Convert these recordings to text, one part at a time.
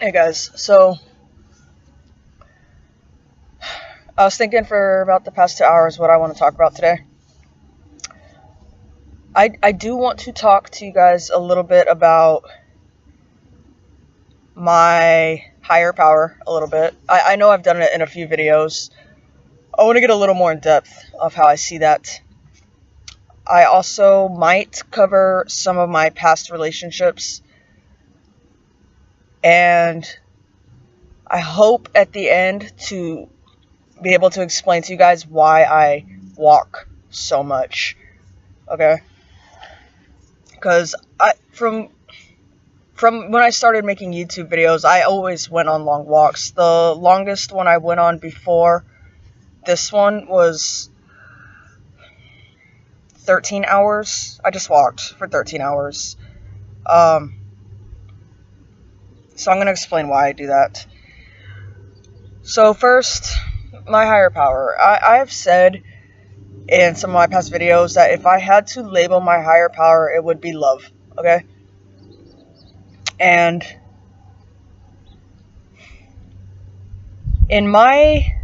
Hey guys, so I was thinking for about the past 2 hours what I want to talk about today. I do want to talk to you guys a little bit about my higher power a little bit. I know I've done it in a few videos. I want to get a little more in depth of how I see that. I also might cover some of my past relationships, and I hope at the end to be able to explain to you guys why I walk so much. Okay? Because from when I started making YouTube videos, I always went on long walks. The longest one I went on before this one was 13 hours. I just walked for 13 hours. So I'm going to explain why I do that. So first, my higher power. I have said in some of my past videos that if I had to label my higher power, it would be love. Okay? And in my...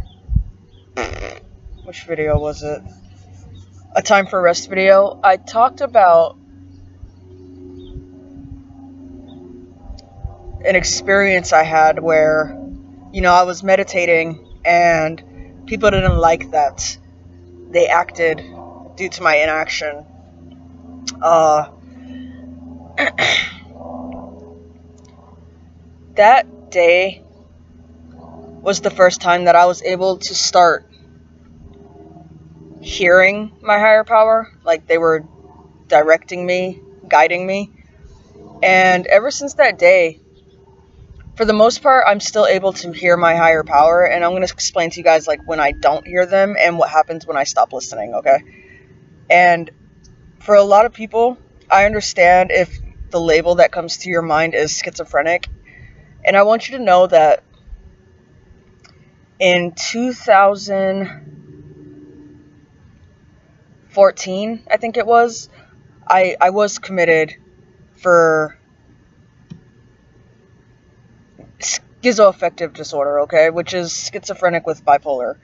which video was it? A Time for Rest video. I talked about an experience I had where, I was meditating and people didn't like that. They acted due to my inaction. That day was the first time that I was able to start hearing my higher power. Like they were directing me, guiding me. And ever since that day, for the most part, I'm still able to hear my higher power, and I'm going to explain to you guys like when I don't hear them and what happens when I stop listening, okay? And for a lot of people, I understand if the label that comes to your mind is schizophrenic, and I want you to know that in 2014, I think it was, I was committed for schizoaffective disorder, okay, which is schizophrenic with bipolar.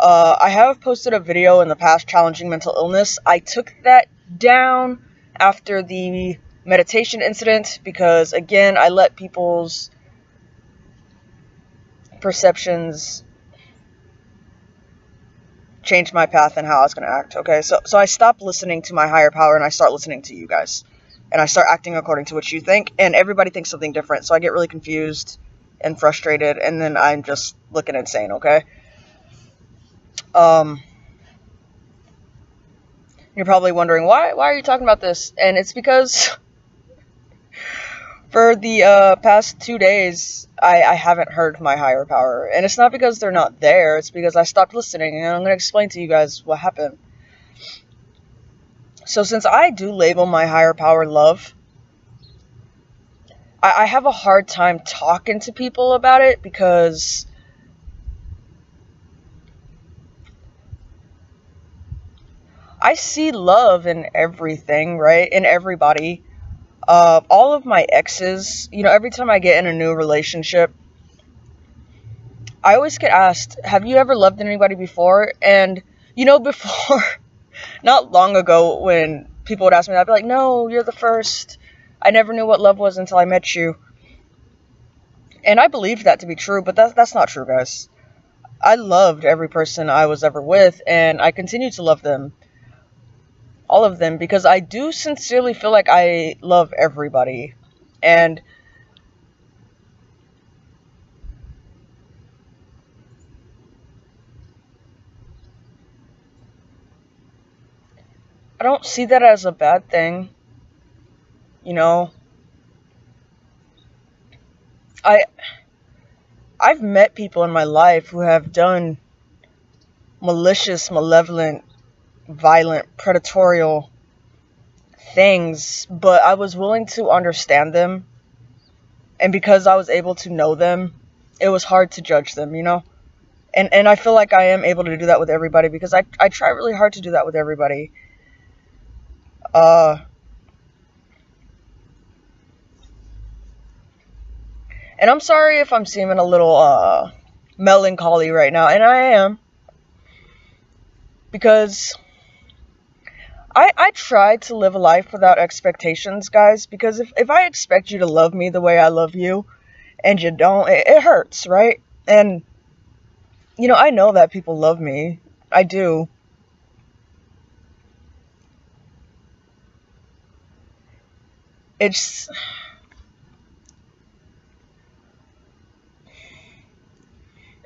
I have posted a video in the past challenging mental illness. I took that down after the meditation incident because, again, I let people's perceptions change my path and how I was going to act, okay? So I stopped listening to my higher power and I start listening to you guys. And I start acting according to what you think, and everybody thinks something different, so I get really confused and frustrated, and then I'm just looking insane, okay? You're probably wondering, why are you talking about this? And it's because for the past 2 days, I haven't heard my higher power. And it's not because they're not there, it's because I stopped listening, and I'm going to explain to you guys what happened. So since I do label my higher power love, I have a hard time talking to people about it because I see love in everything, right? In everybody. All of my exes, every time I get in a new relationship, I always get asked, have you ever loved anybody before? And, before, not long ago, when people would ask me that, I'd be like, no, you're the first. I never knew what love was until I met you. And I believed that to be true, but that's not true, guys. I loved every person I was ever with, and I continue to love them. All of them, because I do sincerely feel like I love everybody. And I don't see that as a bad thing. I've met people in my life who have done malicious, malevolent, violent, predatory things, but I was willing to understand them. And because I was able to know them, it was hard to judge them, And I feel like I am able to do that with everybody because I try really hard to do that with everybody. And I'm sorry if I'm seeming a little melancholy right now, and I am, because I try to live a life without expectations, guys, because if I expect you to love me the way I love you, and you don't, it hurts, right? And, I know that people love me. I do. It's...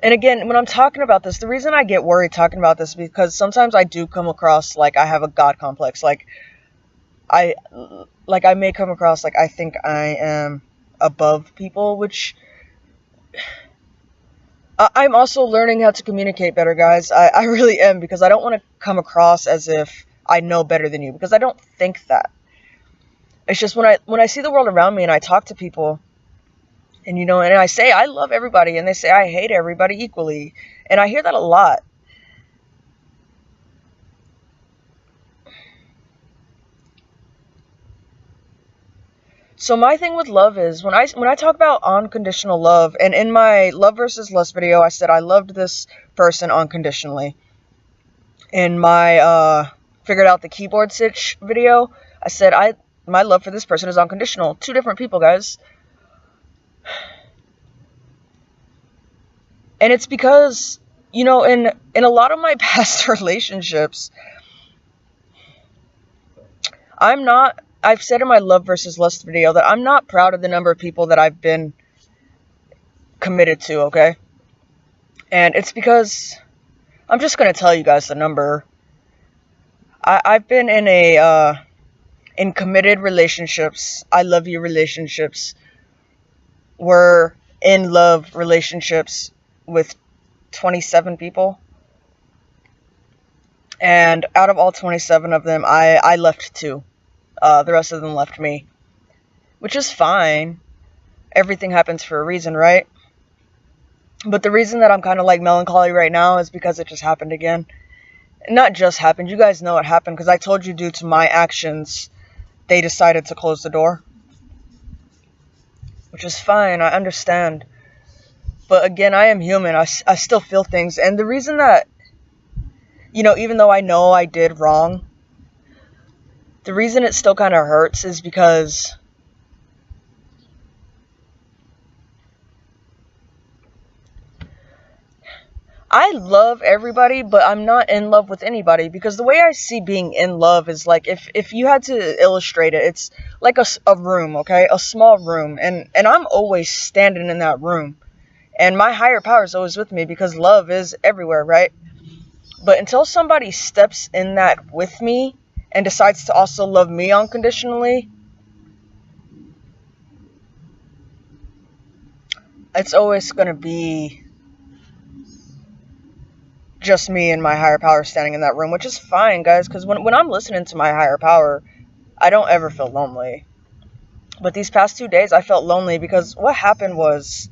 And again, when I'm talking about this, the reason I get worried talking about this is because sometimes I do come across like I have a God complex. I I may come across like I think I am above people, which I'm also learning how to communicate better, guys. I really am, because I don't want to come across as if I know better than you, because I don't think that. It's just when I see the world around me and I talk to people, and and I say I love everybody, and they say I hate everybody equally, and I hear that a lot. So my thing with love is when I talk about unconditional love, and in my love versus lust video, I said I loved this person unconditionally. In my figured out the keyboard stitch video, I said my love for this person is unconditional. Two different people, guys. And it's because, in a lot of my past relationships, I've said in my love versus lust video that I'm not proud of the number of people that I've been committed to, okay? And it's because I'm just going to tell you guys the number. I've been in committed relationships, I love you relationships, we're in love relationships with 27 people. And out of all 27 of them, I left 2. The rest of them left me. Which is fine. Everything happens for a reason, right? But the reason that I'm kind of like melancholy right now is because it just happened again. Not just happened, you guys know it happened, because I told you due to my actions, they decided to close the door. Which is fine, I understand. But again, I am human, I still feel things. And the reason that, even though I know I did wrong, the reason it still kind of hurts is because I love everybody, but I'm not in love with anybody, because the way I see being in love is like, if you had to illustrate it, it's like a room, okay? A small room, and I'm always standing in that room, and my higher power is always with me, because love is everywhere, right? But until somebody steps in that with me and decides to also love me unconditionally, it's always going to be just me and my higher power standing in that room, which is fine, guys, because when I'm listening to my higher power, I don't ever feel lonely. But these past 2 days, I felt lonely, because what happened was,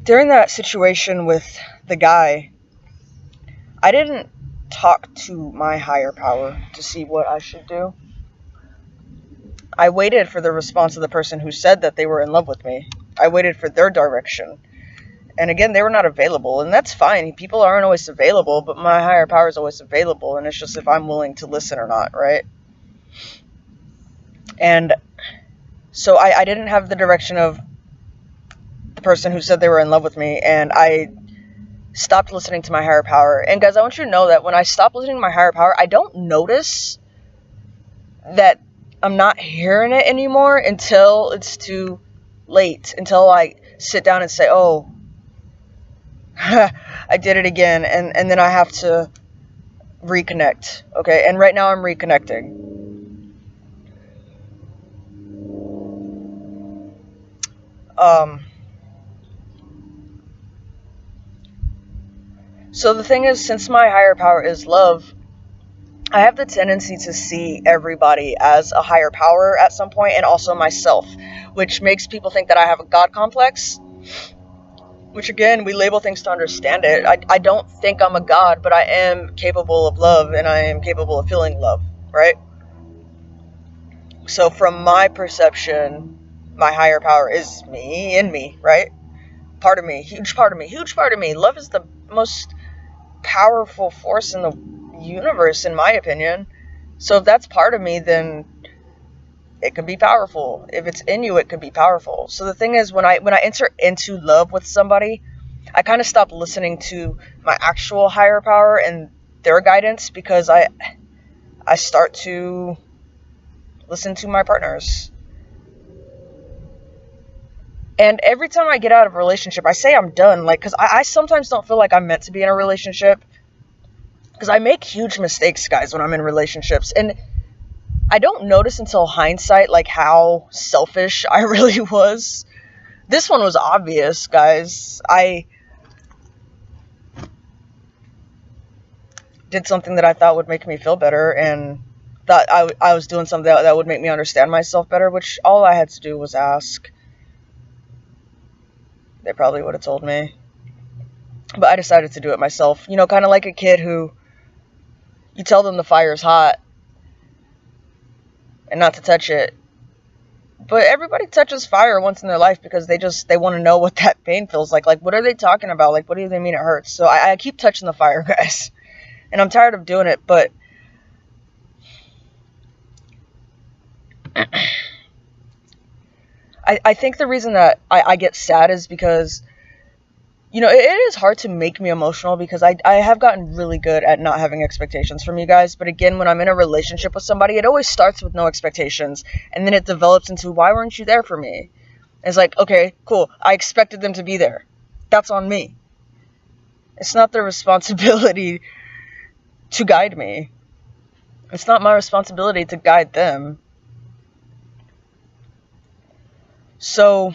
during that situation with the guy, I didn't talk to my higher power to see what I should do. I waited for the response of the person who said that they were in love with me. I waited for their direction. And again, they were not available, and that's fine. People aren't always available, but my higher power is always available, and it's just if I'm willing to listen or not, right? And so I didn't have the direction of the person who said they were in love with me, and I stopped listening to my higher power. And guys, I want you to know that when I stop listening to my higher power, I don't notice that I'm not hearing it anymore until it's too late, until I sit down and say, oh, I did it again, and then I have to reconnect, okay? And right now I'm reconnecting. So the thing is, since my higher power is love, I have the tendency to see everybody as a higher power at some point, and also myself, which makes people think that I have a God complex, which again, we label things to understand it. I don't think I'm a God, but I am capable of love, and I am capable of feeling love, right? So from my perception, my higher power is me in me, right? Part of me, huge part of me, huge part of me. Love is the most powerful force in the universe, in my opinion. So if that's part of me, then it can be powerful. If it's in you, it can be powerful. So the thing is, when I enter into love with somebody, I kind of stop listening to my actual higher power and their guidance, because I start to listen to my partners. And every time I get out of a relationship, I say I'm done. Like, because I sometimes don't feel like I'm meant to be in a relationship. Because I make huge mistakes, guys, when I'm in relationships. And I don't notice until hindsight, like, how selfish I really was. This one was obvious, guys. I did something that I thought would make me feel better, and thought I was doing something that would make me understand myself better, which all I had to do was ask. They probably would have told me. But I decided to do it myself. You know, kind of like a kid who you tell them the fire's hot and not to touch it. But everybody touches fire once in their life because they want to know what that pain feels like. Like, what are they talking about? Like, what do they mean it hurts? So I keep touching the fire, guys. And I'm tired of doing it, but I think the reason that I get sad is because, you know, it is hard to make me emotional because I have gotten really good at not having expectations from you guys. But again, when I'm in a relationship with somebody, it always starts with no expectations. And then it develops into, why weren't you there for me? It's like, okay, cool. I expected them to be there. That's on me. It's not their responsibility to guide me. It's not my responsibility to guide them. So,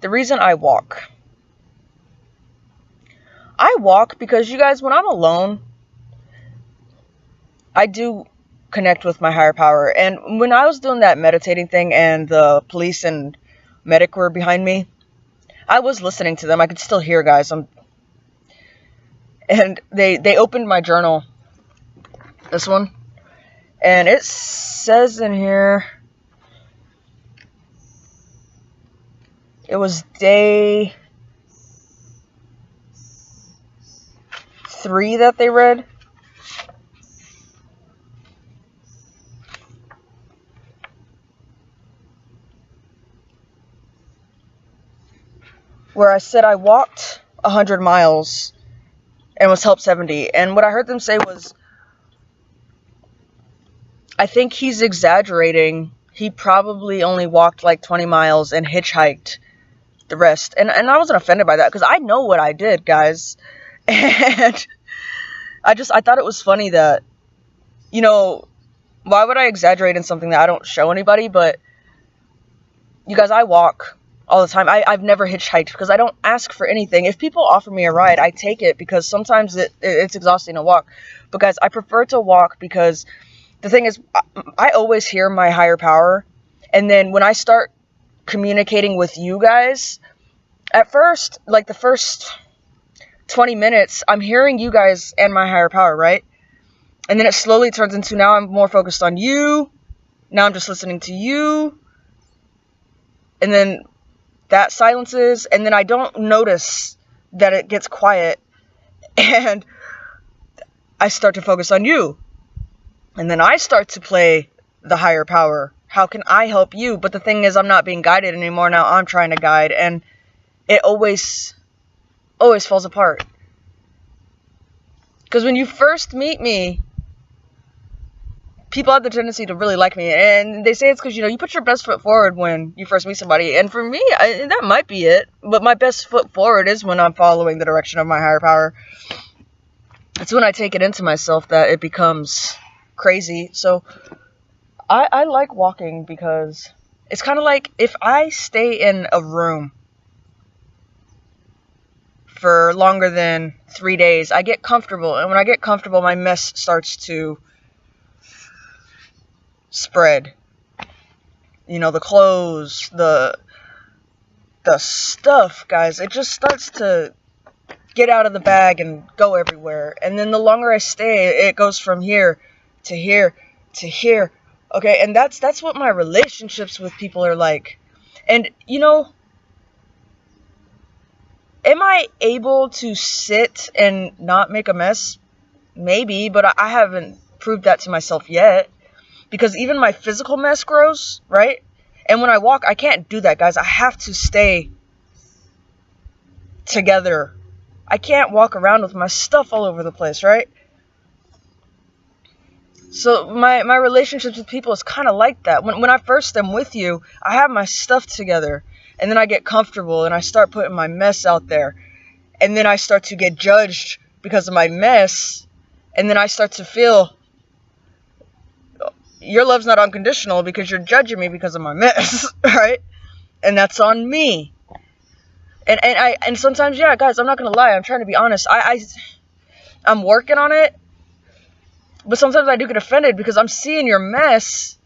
the reason I walk because, you guys, when I'm alone, I do connect with my higher power. And when I was doing that meditating thing and the police and medic were behind me, I was listening to them. I could still hear, guys. And they opened my journal, this one, and it says in here, it was day 3 that they read. Where I said I walked 100 miles and was helped 70. And what I heard them say was, I think he's exaggerating. He probably only walked like 20 miles and hitchhiked the rest. And I wasn't offended by that because I know what I did, guys. And I thought it was funny that, you know, why would I exaggerate in something that I don't show anybody? But you guys, I walk all the time. I've never hitchhiked because I don't ask for anything. If people offer me a ride, I take it because sometimes it's exhausting to walk. But guys, I prefer to walk because the thing is, I always hear my higher power. And then when I start communicating with you guys, at first, like the first 20 minutes, I'm hearing you guys and my higher power, right? And then it slowly turns into, now I'm more focused on you. Now I'm just listening to you. And then that silences, and then I don't notice that it gets quiet, and I start to focus on you. And then I start to play the higher power. How can I help you? But the thing is, I'm not being guided anymore. Now I'm trying to guide, and it always falls apart. Because when you first meet me, people have the tendency to really like me, and they say it's because, you know, you put your best foot forward when you first meet somebody. And for me, that might be it. But my best foot forward is when I'm following the direction of my higher power. It's when I take it into myself that it becomes crazy. So I like walking because it's kind of like if I stay in a room for longer than 3 days, I get comfortable. And when I get comfortable, my mess starts to spread. You know, the clothes, the stuff, guys, it just starts to get out of the bag and go everywhere. And then the longer I stay, it goes from here to here to here. Okay, and that's what my relationships with people are like. And am I able to sit and not make a mess? Maybe, but I haven't proved that to myself yet. Because even my physical mess grows, right? And when I walk, I can't do that, guys. I have to stay together. I can't walk around with my stuff all over the place, right? So my relationships with people is kind of like that. When I first am with you, I have my stuff together. And then I get comfortable and I start putting my mess out there. And then I start to get judged because of my mess. And then I start to feel your love's not unconditional because you're judging me because of my mess, right? And that's on me. And sometimes, yeah, guys, I'm not gonna lie, I'm trying to be honest. I'm working on it, but sometimes I do get offended because I'm seeing your mess.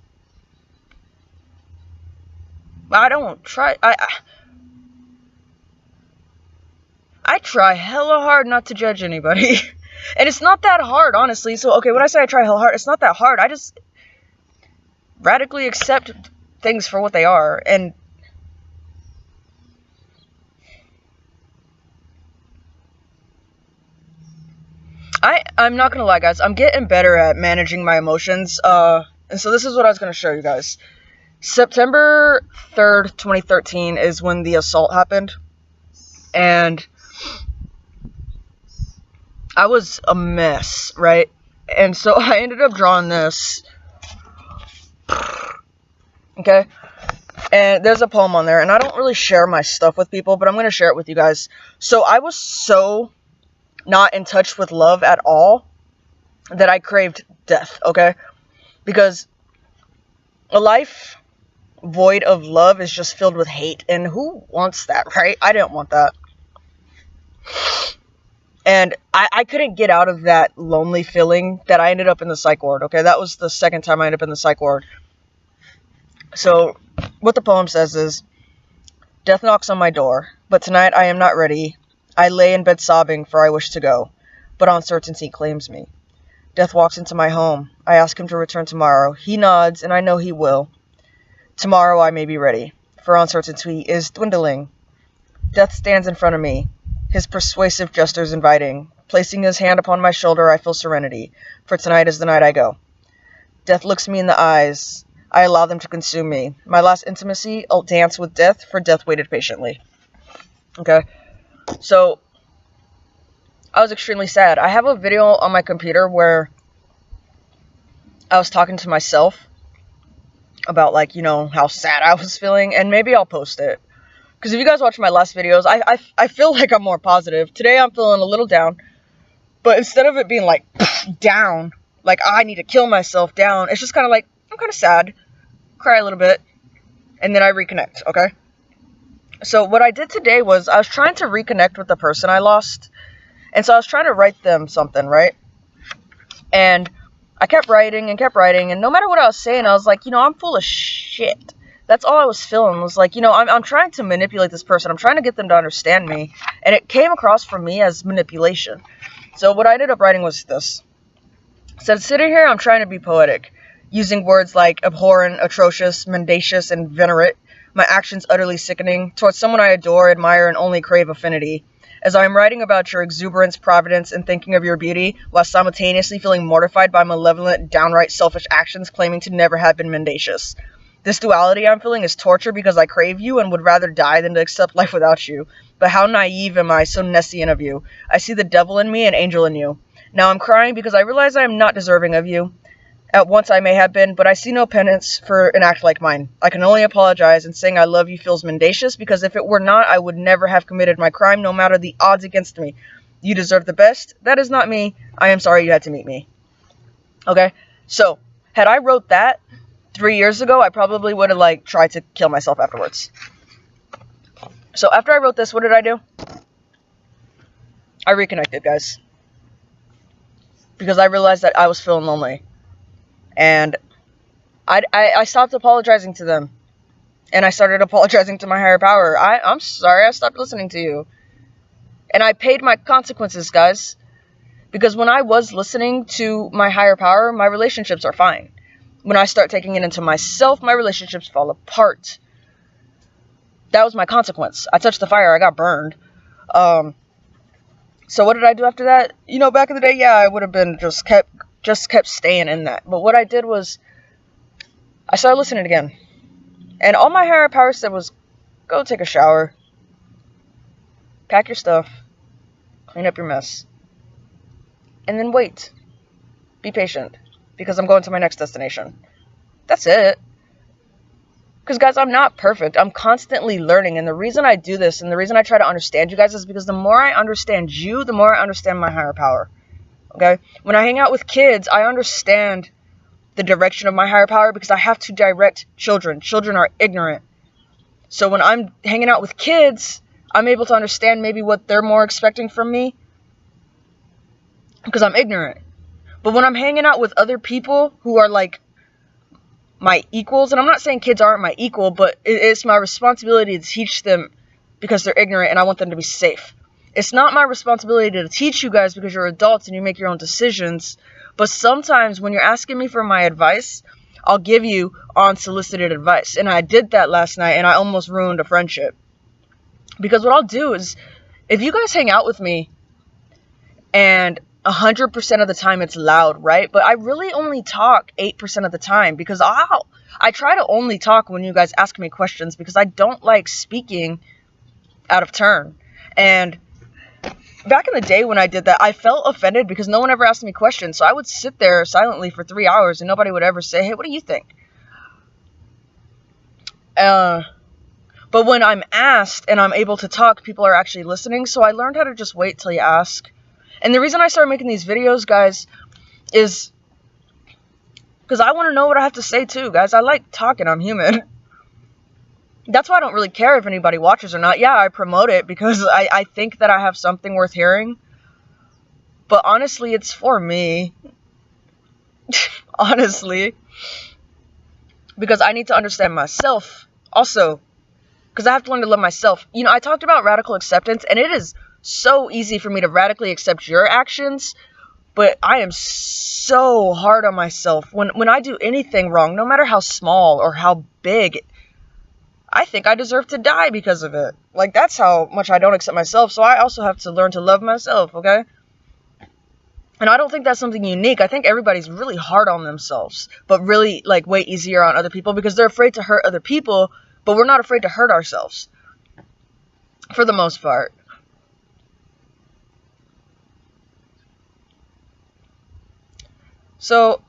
I don't try. I try hella hard not to judge anybody, and it's not that hard, honestly. So okay, when I say I try hella hard, it's not that hard. I just radically accept things for what they are, and I'm not gonna lie, guys. I'm getting better at managing my emotions. And so this is what I was gonna show you guys. September 3rd, 2013 is when the assault happened, and I was a mess, right? And so I ended up drawing this. Okay, and there's a poem on there, and I don't really share my stuff with people, but I'm gonna share it with you guys. So I was so not in touch with love at all that I craved death. Okay, because a life void of love is just filled with hate, and who wants that, right? I didn't want that. And I couldn't get out of that lonely feeling that I ended up in the psych ward. Okay, that was the second time I ended up in the psych ward. So what the poem says is, death knocks on my door, but tonight I am not ready. I lay in bed sobbing, for I wish to go, but uncertainty claims me. Death walks into my home. I ask him to return tomorrow. He nods, and I know he will. Tomorrow I may be ready, for uncertainty is dwindling. Death stands in front of me, his persuasive gestures inviting. Placing his hand upon my shoulder, I feel serenity, for tonight is the night I go. Death looks me in the eyes. I allow them to consume me. My last intimacy, I'll dance with death, for death waited patiently. Okay, so I was extremely sad. I have a video on my computer where I was talking to myself about, like, how sad I was feeling, and maybe I'll post it. Because if you guys watch my last videos, I feel like I'm more positive. Today I'm feeling a little down, but instead of it being like down, like I need to kill myself down, it's just kind of like, I'm kind of sad, cry a little bit, and then I reconnect, okay? So what I did today was I was trying to reconnect with the person I lost, and so I was trying to write them something, right? And I kept writing, and no matter what I was saying, I was like, I'm full of shit. That's all I was feeling, was like, I'm trying to manipulate this person. I'm trying to get them to understand me. And it came across for me as manipulation. So what I ended up writing was this. It said, sitting here, I'm trying to be poetic, using words like abhorrent, atrocious, mendacious, and venerate. My actions utterly sickening, towards someone I adore, admire, and only crave affinity. As I am writing about your exuberance, providence, and thinking of your beauty, while simultaneously feeling mortified by malevolent, downright selfish actions claiming to never have been mendacious. This duality I'm feeling is torture because I crave you and would rather die than to accept life without you. But how naive am I, so nescient of you. I see the devil in me and angel in you. Now I'm crying because I realize I am not deserving of you. At once I may have been, but I see no penance for an act like mine. I can only apologize, and saying I love you feels mendacious, because if it were not, I would never have committed my crime, no matter the odds against me. You deserve the best. That is not me. I am sorry you had to meet me. Okay? So, had I wrote that 3 years ago, I probably would have, tried to kill myself afterwards. So, after I wrote this, what did I do? I reconnected, guys. Because I realized that I was feeling lonely. And I stopped apologizing to them. And I started apologizing to my higher power. I'm sorry I stopped listening to you. And I paid my consequences, guys. Because when I was listening to my higher power, my relationships are fine. When I start taking it into myself, my relationships fall apart. That was my consequence. I touched the fire, I got burned. So what did I do after that? You know, back in the day, yeah, I would have been just kept staying in that. But what I did was I started listening again. And all my higher power said was, go take a shower, pack your stuff, clean up your mess, and then wait. Be patient, because I'm going to my next destination. That's it. Because, guys, I'm not perfect. I'm constantly learning. And the reason I do this and the reason I try to understand you guys is because the more I understand you, the more I understand my higher power. Okay? When I hang out with kids, I understand the direction of my higher power because I have to direct children. Children are ignorant. So when I'm hanging out with kids, I'm able to understand maybe what they're more expecting from me because I'm ignorant. But when I'm hanging out with other people who are like my equals, and I'm not saying kids aren't my equal, but it's my responsibility to teach them because they're ignorant and I want them to be safe. It's not my responsibility to teach you guys because you're adults and you make your own decisions, but sometimes when you're asking me for my advice, I'll give you unsolicited advice. And I did that last night and I almost ruined a friendship. Because what I'll do is, if you guys hang out with me and 100% of the time it's loud, right? But I really only talk 8% of the time because I try to only talk when you guys ask me questions because I don't like speaking out of turn. And back in the day when I did that, I felt offended because no one ever asked me questions. So I would sit there silently for 3 hours and nobody would ever say, hey, what do you think? But when I'm asked and I'm able to talk, people are actually listening. So I learned how to just wait till you ask. And the reason I started making these videos, guys, is because I want to know what I have to say too, guys. I like talking. I'm human. That's why I don't really care if anybody watches or not. Yeah, I promote it because I think that I have something worth hearing. But honestly, it's for me. Honestly. Because I need to understand myself also. Because I have to learn to love myself. You know, I talked about radical acceptance, and it is so easy for me to radically accept your actions, but I am so hard on myself. When I do anything wrong, no matter how small or how big, I think I deserve to die because of it. Like, that's how much I don't accept myself, so I also have to learn to love myself, okay? And I don't think that's something unique. I think everybody's really hard on themselves, but really, like, way easier on other people because they're afraid to hurt other people, but we're not afraid to hurt ourselves. For the most part. So,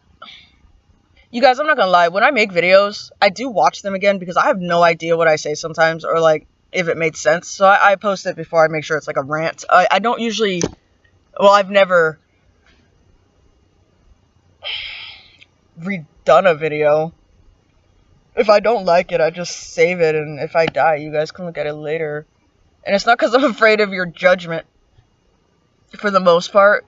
you guys, I'm not gonna lie. When I make videos, I do watch them again because I have no idea what I say sometimes or, like, if it made sense. So I post it before I make sure it's, like, a rant. I don't usually... Well, I've never redone a video. If I don't like it, I just save it. And if I die, you guys can look at it later. And it's not because I'm afraid of your judgment. For the most part.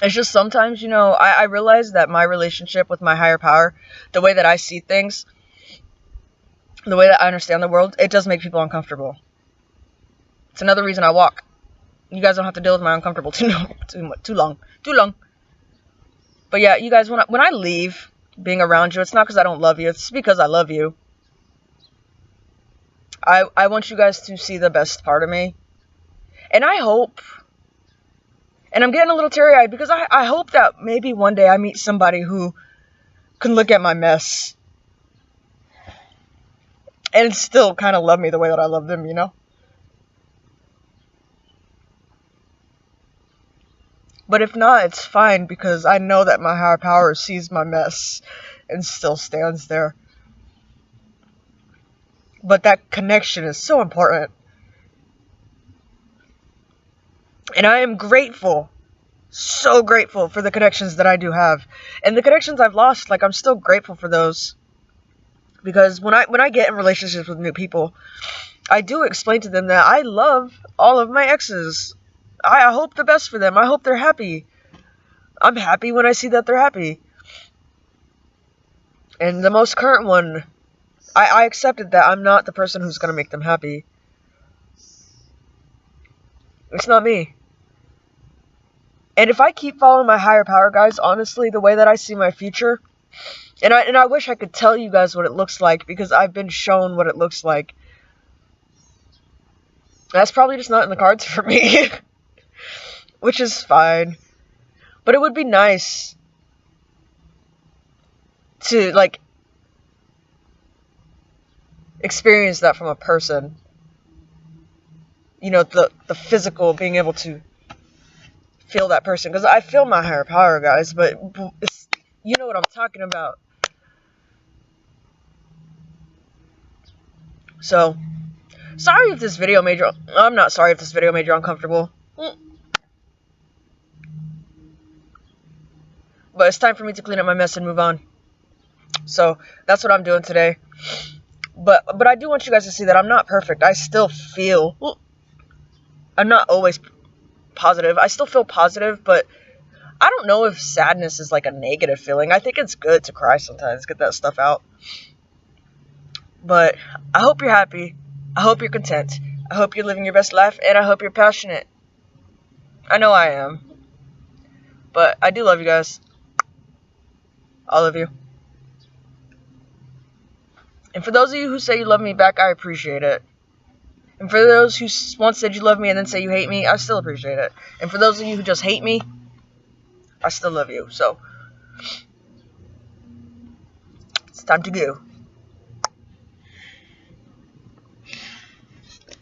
It's just sometimes, you know, I realize that my relationship with my higher power, the way that I see things, the way that I understand the world, it does make people uncomfortable. It's another reason I walk. You guys don't have to deal with my uncomfortable too long. But yeah, you guys, when I leave being around you, it's not because I don't love you. It's because I love you. I want you guys to see the best part of me. And I hope, and I'm getting a little teary-eyed because I hope that maybe one day I meet somebody who can look at my mess and still kind of love me the way that I love them, you know? But if not, it's fine because I know that my higher power sees my mess and still stands there. But that connection is so important. And I am grateful, so grateful for the connections that I do have. And the connections I've lost, like, I'm still grateful for those. Because when I get in relationships with new people, I do explain to them that I love all of my exes. I hope the best for them. I hope they're happy. I'm happy when I see that they're happy. And the most current one, I accepted that I'm not the person who's going to make them happy. It's not me. And if I keep following my higher power, guys, honestly, the way that I see my future, And I wish I could tell you guys what it looks like, because I've been shown what it looks like. That's probably just not in the cards for me. Which is fine. But it would be nice to, like, experience that from a person. You know, the physical, being able to feel that person. Because I feel my higher power, guys, but you know what I'm talking about. So, sorry if this video made you... I'm not sorry if this video made you uncomfortable. But it's time for me to clean up my mess and move on. So, that's what I'm doing today. But I do want you guys to see that I'm not perfect. I still feel... I'm not always positive. I still feel positive, but I don't know if sadness is like a negative feeling. I think it's good to cry sometimes, get that stuff out. But I hope you're happy. I hope you're content. I hope you're living your best life, and I hope you're passionate. I know I am. But I do love you guys. All of you. And for those of you who say you love me back, I appreciate it. And for those who once said you love me and then say you hate me, I still appreciate it. And for those of you who just hate me, I still love you. So, it's time to go.